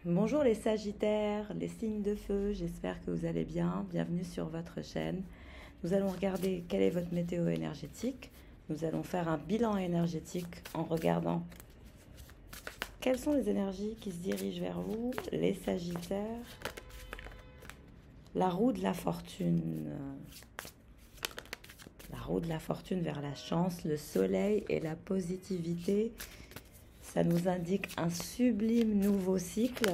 Bonjour les Sagittaires, les signes de feu, j'espère que vous allez bien. Bienvenue sur votre chaîne. Nous allons regarder quelle est votre météo énergétique. Nous allons faire un bilan énergétique en regardant quelles sont les énergies qui se dirigent vers vous, les Sagittaires. La roue de la fortune. La roue de la fortune vers la chance, le soleil et la positivité. Ça nous indique un sublime nouveau cycle.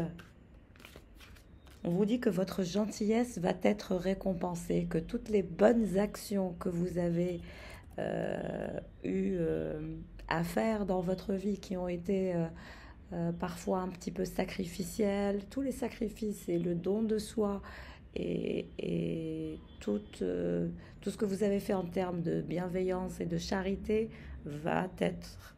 On vous dit que votre gentillesse va être récompensée, que toutes les bonnes actions que vous avez eu à faire dans votre vie, qui ont été parfois un petit peu sacrificielles, tous les sacrifices et le don de soi et tout ce que vous avez fait en termes de bienveillance et de charité va être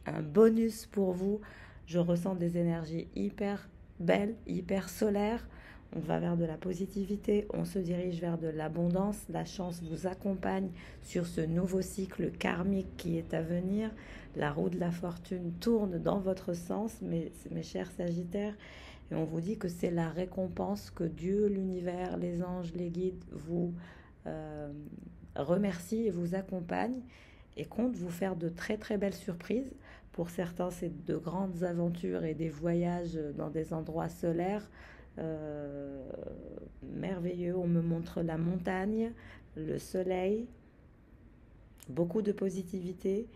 un bonus pour vous. Je ressens des énergies hyper belles, hyper solaires. On va vers de la positivité, on se dirige vers de l'abondance. La chance vous accompagne sur ce nouveau cycle karmique qui est à venir. La roue de la fortune tourne dans votre sens, mes chers Sagittaires. Et on vous dit que c'est la récompense que Dieu, l'univers, les anges, les guides vous remercient et vous accompagnent et compte vous faire de très très belles surprises. Pour certains, c'est de grandes aventures et des voyages dans des endroits solaires merveilleux. On me montre la montagne, le soleil, beaucoup de positivité.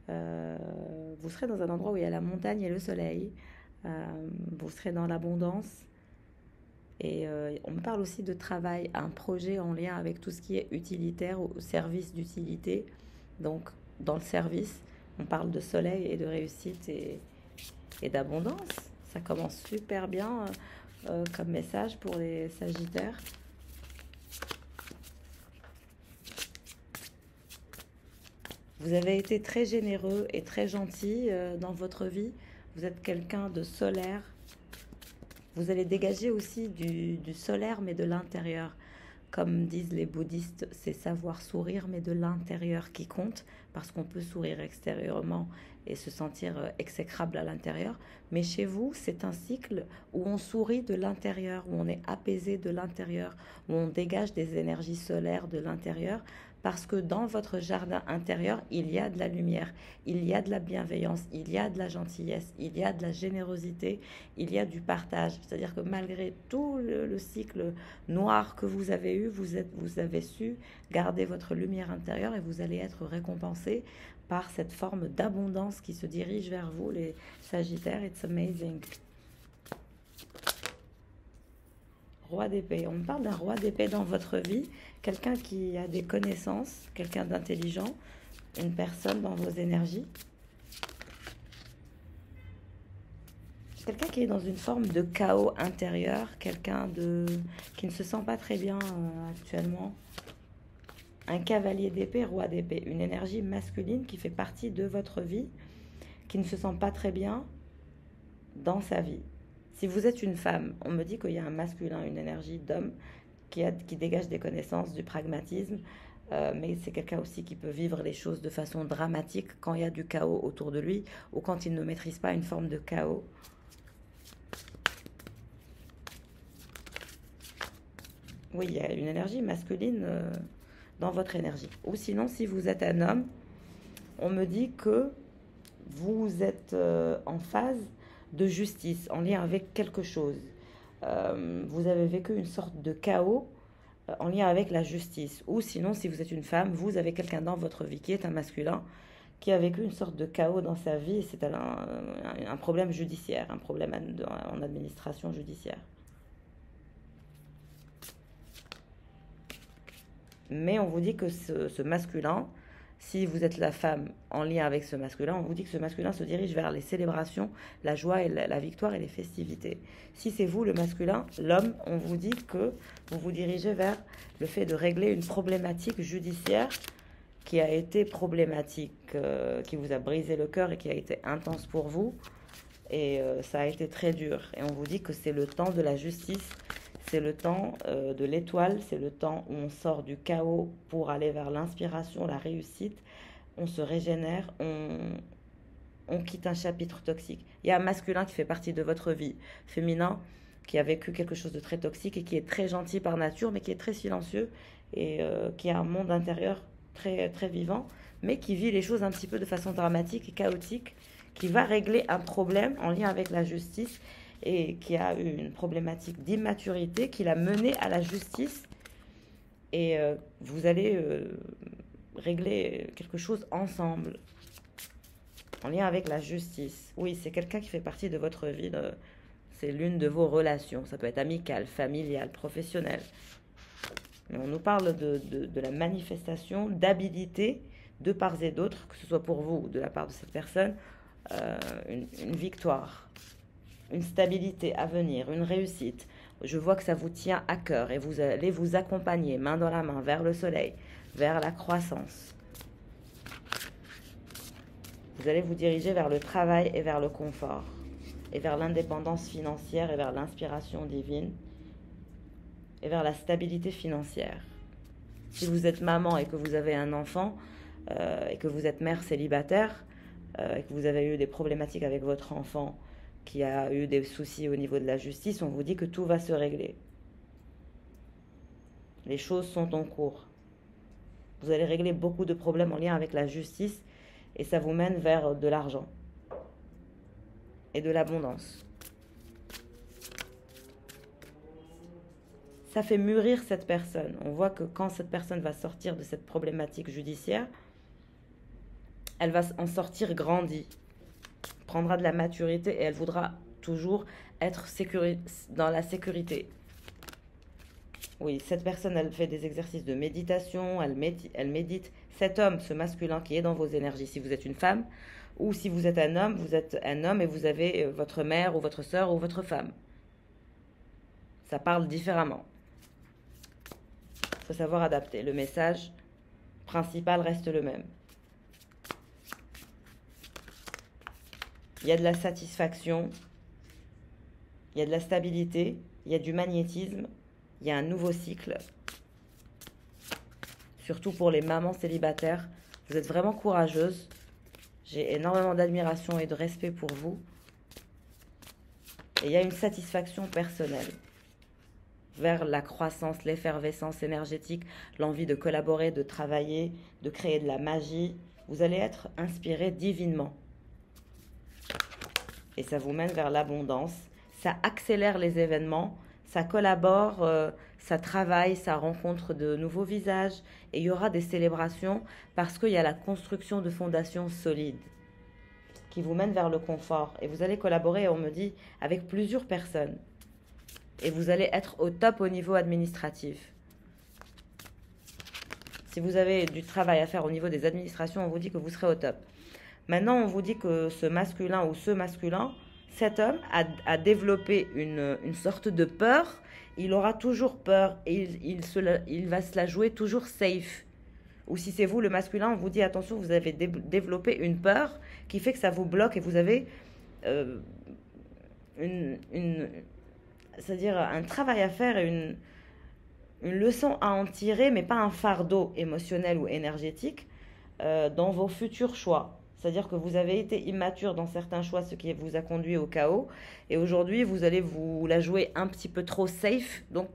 Vous serez dans un endroit où il y a la montagne et le soleil. Vous serez dans l'abondance. Et on me parle aussi de travail, un projet en lien avec tout ce qui est utilitaire ou service d'utilité. Donc, dans le service, on parle de soleil et de réussite et d'abondance. Ça commence super bien comme message pour les Sagittaires. Vous avez été très généreux et très gentil dans votre vie. Vous êtes quelqu'un de solaire. Vous allez dégager aussi du solaire, mais de l'intérieur. Comme disent les bouddhistes, c'est savoir sourire, mais de l'intérieur qui compte, parce qu'on peut sourire extérieurement et se sentir exécrable à l'intérieur. Mais chez vous, c'est un cycle où on sourit de l'intérieur, où on est apaisé de l'intérieur, où on dégage des énergies solaires de l'intérieur, parce que dans votre jardin intérieur, il y a de la lumière, il y a de la bienveillance, il y a de la gentillesse, il y a de la générosité, il y a du partage. C'est-à-dire que malgré tout le cycle noir que vous avez eu, vous avez su garder votre lumière intérieure et vous allez être récompensé par cette forme d'abondance qui se dirige vers vous, les Sagittaires. It's amazing. Roi d'épée. On me parle d'un roi d'épée dans votre vie, quelqu'un qui a des connaissances, quelqu'un d'intelligent, une personne dans vos énergies. Quelqu'un qui est dans une forme de chaos intérieur, qui ne se sent pas très bien actuellement. Un cavalier d'épée, roi d'épée, une énergie masculine qui fait partie de votre vie, qui ne se sent pas très bien dans sa vie. Si vous êtes une femme, on me dit qu'il y a un masculin, une énergie d'homme qui dégage des connaissances, du pragmatisme, mais c'est quelqu'un aussi qui peut vivre les choses de façon dramatique quand il y a du chaos autour de lui ou quand il ne maîtrise pas une forme de chaos. Oui, il y a une énergie masculine dans votre énergie. Ou sinon, si vous êtes un homme, on me dit que vous êtes en phase de justice, en lien avec quelque chose. Vous avez vécu une sorte de chaos en lien avec la justice. Ou sinon, si vous êtes une femme, vous avez quelqu'un dans votre vie qui est un masculin, qui a vécu une sorte de chaos dans sa vie, et c'est un problème judiciaire, un problème en administration judiciaire. Mais on vous dit que ce masculin, si vous êtes la femme en lien avec ce masculin, on vous dit que ce masculin se dirige vers les célébrations, la joie et la victoire et les festivités. Si c'est vous le masculin, l'homme, on vous dit que vous vous dirigez vers le fait de régler une problématique judiciaire qui a été problématique, qui vous a brisé le cœur et qui a été intense pour vous. Et ça a été très dur. Et on vous dit que c'est le temps de la justice, c'est le temps de l'étoile, c'est le temps où on sort du chaos pour aller vers l'inspiration, la réussite. On se régénère, on quitte un chapitre toxique. Il y a un masculin qui fait partie de votre vie, féminin, qui a vécu quelque chose de très toxique et qui est très gentil par nature, mais qui est très silencieux et qui a un monde intérieur très, très vivant, mais qui vit les choses un petit peu de façon dramatique et chaotique, qui va régler un problème en lien avec la justice et qui a eu une problématique d'immaturité qui l'a mené à la justice. Et vous allez régler quelque chose ensemble, en lien avec la justice. Oui, c'est quelqu'un qui fait partie de votre vie, c'est l'une de vos relations. Ça peut être amical, familial, professionnel. Mais on nous parle de la manifestation d'habilité de part et d'autre, que ce soit pour vous ou de la part de cette personne, une victoire, une stabilité à venir, une réussite. Je vois que ça vous tient à cœur et vous allez vous accompagner main dans la main vers le soleil, vers la croissance. Vous allez vous diriger vers le travail et vers le confort, et vers l'indépendance financière et vers l'inspiration divine, et vers la stabilité financière. Si vous êtes maman et que vous avez un enfant, et que vous êtes mère célibataire, et que vous avez eu des problématiques avec votre enfant, qui a eu des soucis au niveau de la justice, on vous dit que tout va se régler. Les choses sont en cours. Vous allez régler beaucoup de problèmes en lien avec la justice et ça vous mène vers de l'argent et de l'abondance. Ça fait mûrir cette personne. On voit que quand cette personne va sortir de cette problématique judiciaire, elle va en sortir grandie, prendra de la maturité et elle voudra toujours être dans la sécurité. Oui, cette personne, elle fait des exercices de méditation, elle médite. Cet homme, ce masculin qui est dans vos énergies, si vous êtes une femme, ou si vous êtes un homme et vous avez votre mère ou votre sœur ou votre femme. Ça parle différemment. Il faut savoir adapter. Le message principal reste le même. Il y a de la satisfaction, il y a de la stabilité, il y a du magnétisme, il y a un nouveau cycle. Surtout pour les mamans célibataires, vous êtes vraiment courageuses. J'ai énormément d'admiration et de respect pour vous. Et il y a une satisfaction personnelle vers la croissance, l'effervescence énergétique, l'envie de collaborer, de travailler, de créer de la magie. Vous allez être inspiré divinement. Et ça vous mène vers l'abondance. Ça accélère les événements, ça collabore, ça travaille, ça rencontre de nouveaux visages. Et il y aura des célébrations parce qu'il y a la construction de fondations solides qui vous mènent vers le confort. Et vous allez collaborer, on me dit, avec plusieurs personnes. Et vous allez être au top au niveau administratif. Si vous avez du travail à faire au niveau des administrations, on vous dit que vous serez au top. Maintenant, on vous dit que ce masculin ou ce masculin, cet homme a développé une sorte de peur. Il aura toujours peur et il va se la jouer toujours safe. Ou si c'est vous, le masculin, on vous dit attention, vous avez développé une peur qui fait que ça vous bloque et vous avez c'est-à-dire un travail à faire et une leçon à en tirer, mais pas un fardeau émotionnel ou énergétique dans vos futurs choix. C'est-à-dire que vous avez été immature dans certains choix, ce qui vous a conduit au chaos. Et aujourd'hui, vous allez vous la jouer un petit peu trop safe. Donc,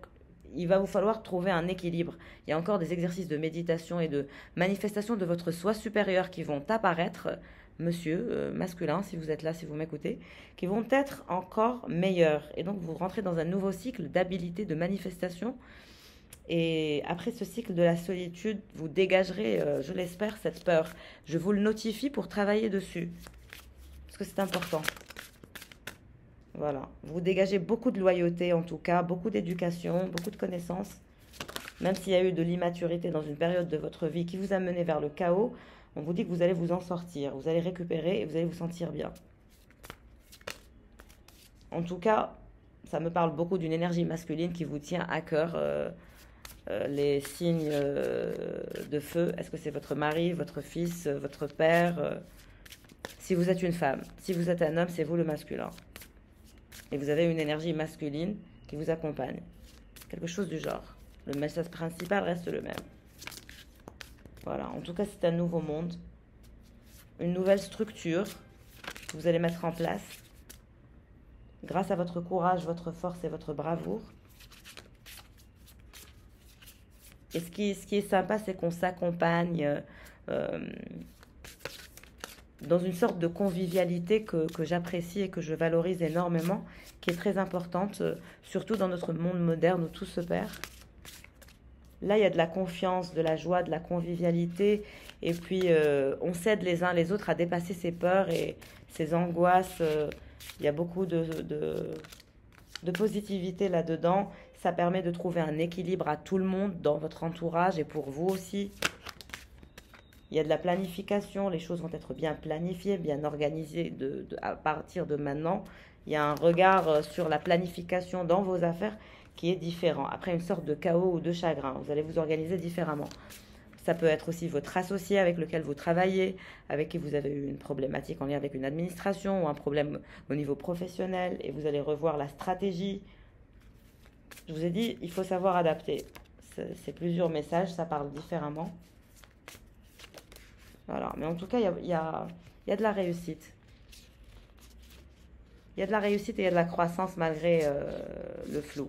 il va vous falloir trouver un équilibre. Il y a encore des exercices de méditation et de manifestation de votre soi supérieur qui vont apparaître, monsieur, masculin, si vous êtes là, si vous m'écoutez, qui vont être encore meilleurs. Et donc, vous rentrez dans un nouveau cycle d'habilité, de manifestation. Et après ce cycle de la solitude, vous dégagerez, je l'espère, cette peur. Je vous le notifie pour travailler dessus. Parce que c'est important. Voilà. Vous dégagez beaucoup de loyauté, en tout cas, beaucoup d'éducation, beaucoup de connaissances. Même s'il y a eu de l'immaturité dans une période de votre vie qui vous a mené vers le chaos, on vous dit que vous allez vous en sortir. Vous allez récupérer et vous allez vous sentir bien. En tout cas, ça me parle beaucoup d'une énergie masculine qui vous tient à cœur. Les signes de feu, est-ce que c'est votre mari, votre fils, votre père si vous êtes une femme, si vous êtes un homme, c'est vous le masculin. Et vous avez une énergie masculine qui vous accompagne. Quelque chose du genre. Le message principal reste le même. Voilà, en tout cas, c'est un nouveau monde. Une nouvelle structure. que vous allez mettre en place grâce à votre courage, votre force et votre bravoure. Et ce qui est sympa, c'est qu'on s'accompagne dans une sorte de convivialité que j'apprécie et que je valorise énormément, qui est très importante, surtout dans notre monde moderne où tout se perd. Là, il y a de la confiance, de la joie, de la convivialité, et puis on s'aide les uns les autres à dépasser ses peurs et ses angoisses. Il y a beaucoup de positivité là-dedans. Ça permet de trouver un équilibre à tout le monde dans votre entourage et pour vous aussi. Il y a de la planification, les choses vont être bien planifiées, bien organisées à partir de maintenant. Il y a un regard sur la planification dans vos affaires qui est différent. Après une sorte de chaos ou de chagrin, vous allez vous organiser différemment. Ça peut être aussi votre associé avec lequel vous travaillez, avec qui vous avez eu une problématique en lien avec une administration ou un problème au niveau professionnel et vous allez revoir la stratégie. Je vous ai dit, il faut savoir adapter. C'est plusieurs messages, ça parle différemment. Voilà, mais en tout cas, il y a de la réussite. Il y a de la réussite et il y a de la croissance malgré le flou.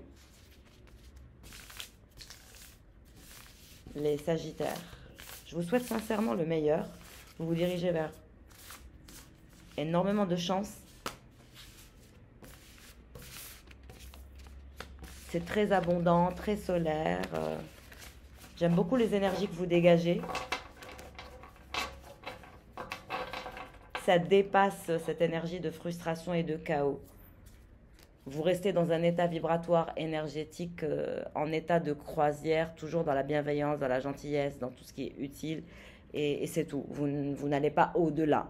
Les Sagittaires, je vous souhaite sincèrement le meilleur. Vous vous dirigez vers énormément de chance. C'est très abondant, très solaire. J'aime beaucoup les énergies que vous dégagez. Ça dépasse cette énergie de frustration et de chaos. Vous restez dans un état vibratoire énergétique, en état de croisière, toujours dans la bienveillance, dans la gentillesse, dans tout ce qui est utile. Et c'est tout. Vous n'allez pas au-delà.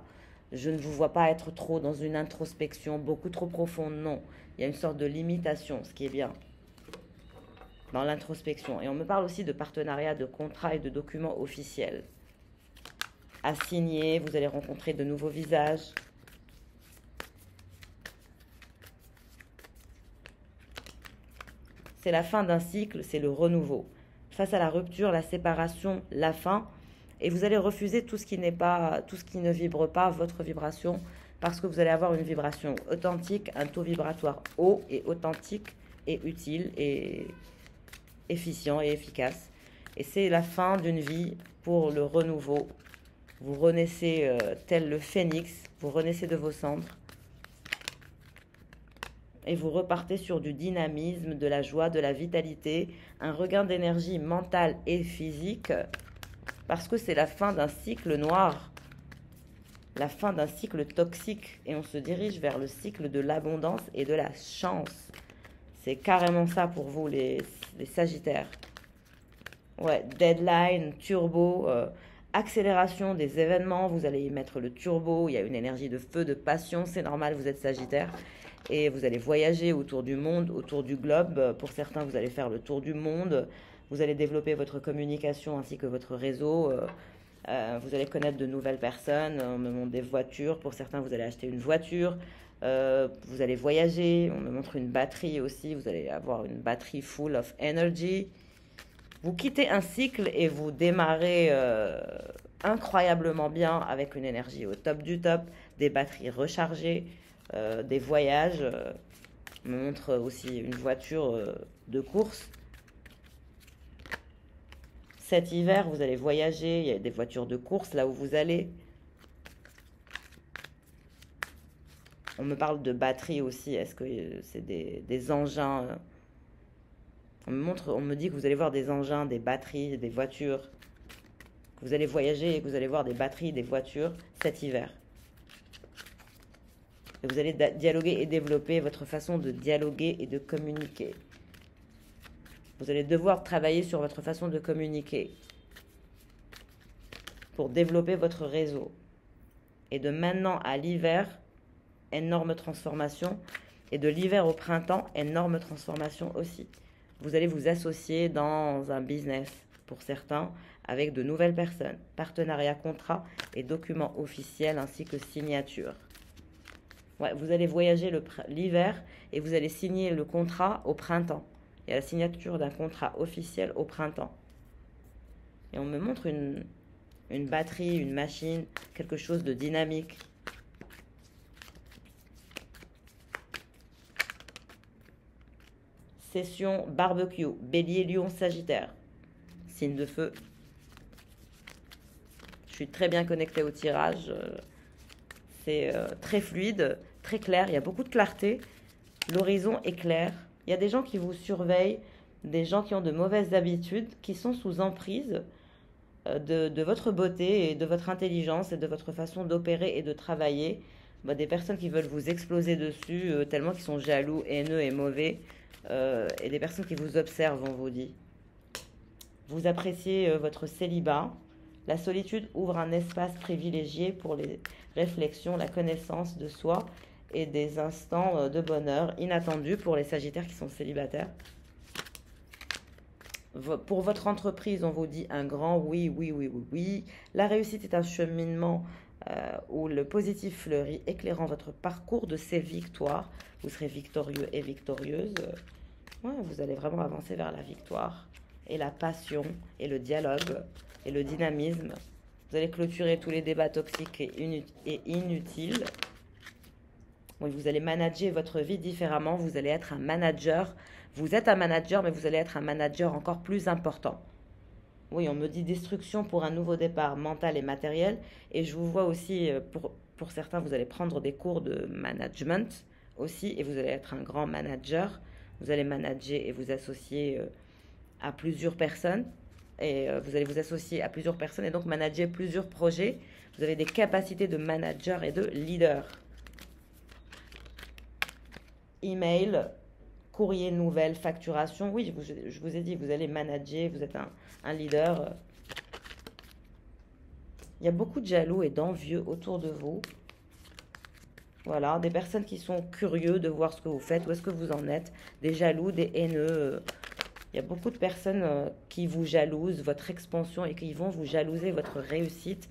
Je ne vous vois pas être trop dans une introspection beaucoup trop profonde, non. Il y a une sorte de limitation, ce qui est bien, dans l'introspection. Et on me parle aussi de partenariat, de contrats et de documents officiels à signer. Vous allez rencontrer de nouveaux visages. C'est la fin d'un cycle, c'est le renouveau. Face à la rupture, la séparation, la fin, et vous allez refuser tout ce qui n'est pas, tout ce qui ne vibre pas votre vibration, parce que vous allez avoir une vibration authentique, un taux vibratoire haut et authentique et utile et efficient et efficace. Et c'est la fin d'une vie pour le renouveau. Vous renaissez tel le phénix, vous renaissez de vos cendres. Et vous repartez sur du dynamisme, de la joie, de la vitalité, un regain d'énergie mentale et physique, parce que c'est la fin d'un cycle noir, la fin d'un cycle toxique, et on se dirige vers le cycle de l'abondance et de la chance. C'est carrément ça pour vous, les Sagittaires. Ouais, deadline, turbo, accélération des événements, vous allez y mettre le turbo, il y a une énergie de feu, de passion, c'est normal, vous êtes Sagittaire. Et vous allez voyager autour du monde, autour du globe. Pour certains, vous allez faire le tour du monde. Vous allez développer votre communication ainsi que votre réseau. Vous allez connaître de nouvelles personnes. On me montre des voitures. Pour certains, vous allez acheter une voiture. Vous allez voyager. On me montre une batterie aussi. Vous allez avoir une batterie full of energy. Vous quittez un cycle et vous démarrez incroyablement bien avec une énergie au top du top, des batteries rechargées. Des voyages, on me montre aussi une voiture de course. Cet hiver, vous allez voyager, il y a des voitures de course là où vous allez. On me parle de batterie aussi, est-ce que c'est des engins on me dit que vous allez voir des engins, des batteries, des voitures. Que vous allez voyager et que vous allez voir des batteries, des voitures cet hiver. Et vous allez dialoguer et développer votre façon de dialoguer et de communiquer. Vous allez devoir travailler sur votre façon de communiquer pour développer votre réseau. Et de maintenant à l'hiver, énorme transformation. Et de l'hiver au printemps, énorme transformation aussi. Vous allez vous associer dans un business, pour certains, avec de nouvelles personnes. Partenariat, contrat et documents officiels ainsi que signature. Ouais, vous allez voyager l'hiver et vous allez signer le contrat au printemps. Il y a la signature d'un contrat officiel au printemps. Et on me montre une batterie, une machine, quelque chose de dynamique. Session barbecue, Bélier, Lion, Sagittaire. Signe de feu. Je suis très bien connectée au tirage. C'est très fluide, très clair. Il y a beaucoup de clarté. L'horizon est clair. Il y a des gens qui vous surveillent, des gens qui ont de mauvaises habitudes, qui sont sous emprise de votre beauté et de votre intelligence et de votre façon d'opérer et de travailler. Des personnes qui veulent vous exploser dessus tellement qu'ils sont jaloux, haineux et mauvais. Et des personnes qui vous observent, on vous dit. Vous appréciez votre célibat. La solitude ouvre un espace privilégié pour les réflexions, la connaissance de soi et des instants de bonheur inattendus pour les Sagittaires qui sont célibataires. Pour votre entreprise, on vous dit un grand oui, oui, oui, oui, oui. La réussite est un cheminement où le positif fleurit, éclairant votre parcours de ces victoires. Vous serez victorieux et victorieuse. Ouais, vous allez vraiment avancer vers la victoire et la passion et le dialogue et le dynamisme. Vous allez clôturer tous les débats toxiques et inutiles. Oui, vous allez manager votre vie différemment. Vous allez être un manager. Vous êtes un manager, mais vous allez être un manager encore plus important. Oui, on me dit destruction pour un nouveau départ mental et matériel. Et je vous vois aussi, pour certains, vous allez prendre des cours de management aussi. Et vous allez être un grand manager. Vous allez manager et vous associer à plusieurs personnes. Et vous allez vous associer à plusieurs personnes et donc manager plusieurs projets. Vous avez des capacités de manager et de leader. Email, courrier, nouvelles, facturation. Oui, je vous ai dit, vous allez manager, vous êtes un leader. Il y a beaucoup de jaloux et d'envieux autour de vous. Voilà, des personnes qui sont curieux de voir ce que vous faites, où est-ce que vous en êtes. Des jaloux, des haineux. Il y a beaucoup de personnes qui vous jalousent votre expansion et qui vont vous jalouser votre réussite.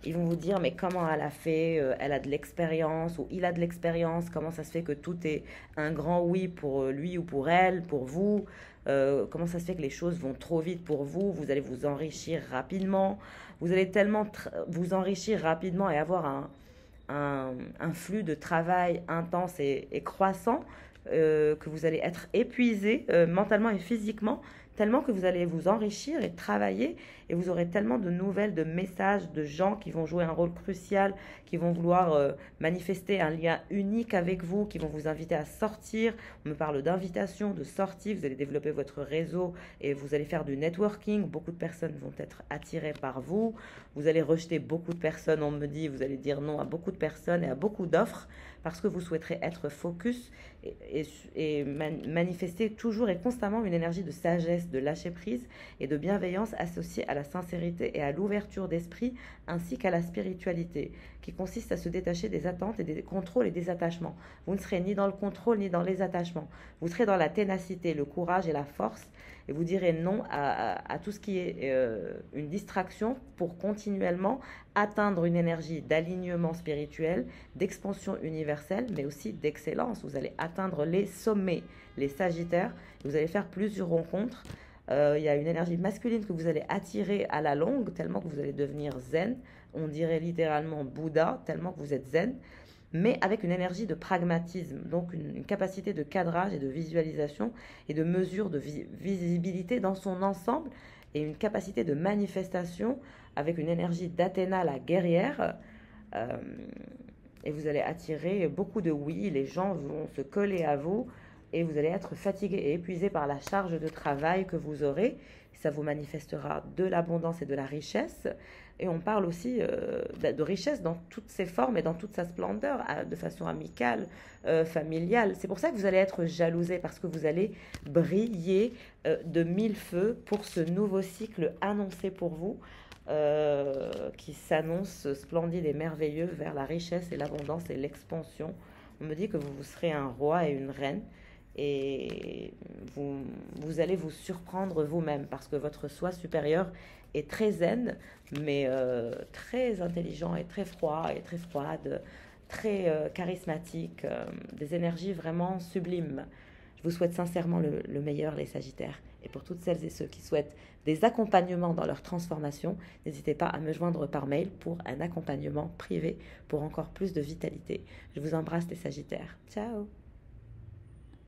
Ils vont vous dire, mais comment elle a fait? Elle a de l'expérience ou il a de l'expérience. Comment ça se fait que tout est un grand oui pour lui ou pour elle, pour vous? Comment ça se fait que les choses vont trop vite pour vous? Vous allez vous enrichir rapidement. Vous allez tellement vous enrichir rapidement et avoir un flux de travail intense et croissant que vous allez être épuisé mentalement et physiquement, tellement que vous allez vous enrichir et travailler et vous aurez tellement de nouvelles, de messages, de gens qui vont jouer un rôle crucial, qui vont vouloir manifester un lien unique avec vous, qui vont vous inviter à sortir. On me parle d'invitation, de sortie, vous allez développer votre réseau et vous allez faire du networking. Beaucoup de personnes vont être attirées par vous. Vous allez rejeter beaucoup de personnes, on me dit, vous allez dire non à beaucoup de personnes et à beaucoup d'offres parce que vous souhaiterez être focus et manifester toujours et constamment une énergie de sagesse, de lâcher prise et de bienveillance associée à la sincérité et à l'ouverture d'esprit ainsi qu'à la spiritualité qui consiste à se détacher des attentes et des contrôles et des attachements. Vous ne serez ni dans le contrôle ni dans les attachements. Vous serez dans la ténacité, le courage et la force et vous direz non à tout ce qui est une distraction pour continuellement atteindre une énergie d'alignement spirituel, d'expansion universelle, mais aussi d'excellence. Vous allez atteindre les sommets, les Sagittaires. Vous allez faire plusieurs rencontres. Il y a une énergie masculine que vous allez attirer à la longue, tellement que vous allez devenir zen. On dirait littéralement Bouddha, tellement que vous êtes zen, mais avec une énergie de pragmatisme, donc une capacité de cadrage et de visualisation et de mesure de visibilité dans son ensemble et une capacité de manifestation avec une énergie d'Athéna, la guerrière. Et vous allez attirer beaucoup de oui, les gens vont se coller à vous et vous allez être fatigué et épuisé par la charge de travail que vous aurez. Ça vous manifestera de l'abondance et de la richesse. Et on parle aussi de richesse dans toutes ses formes et dans toute sa splendeur, de façon amicale, familiale. C'est pour ça que vous allez être jalousé, parce que vous allez briller de mille feux pour ce nouveau cycle annoncé pour vous, qui s'annonce splendide et merveilleux vers la richesse et l'abondance et l'expansion. On me dit que vous serez un roi et une reine. Et vous allez vous surprendre vous-même parce que votre soi supérieur est très zen, mais très intelligent et très froid et très froide, très charismatique, des énergies vraiment sublimes. Je vous souhaite sincèrement le meilleur, les Sagittaires. Et pour toutes celles et ceux qui souhaitent des accompagnements dans leur transformation, n'hésitez pas à me joindre par mail pour un accompagnement privé pour encore plus de vitalité. Je vous embrasse, les Sagittaires. Ciao!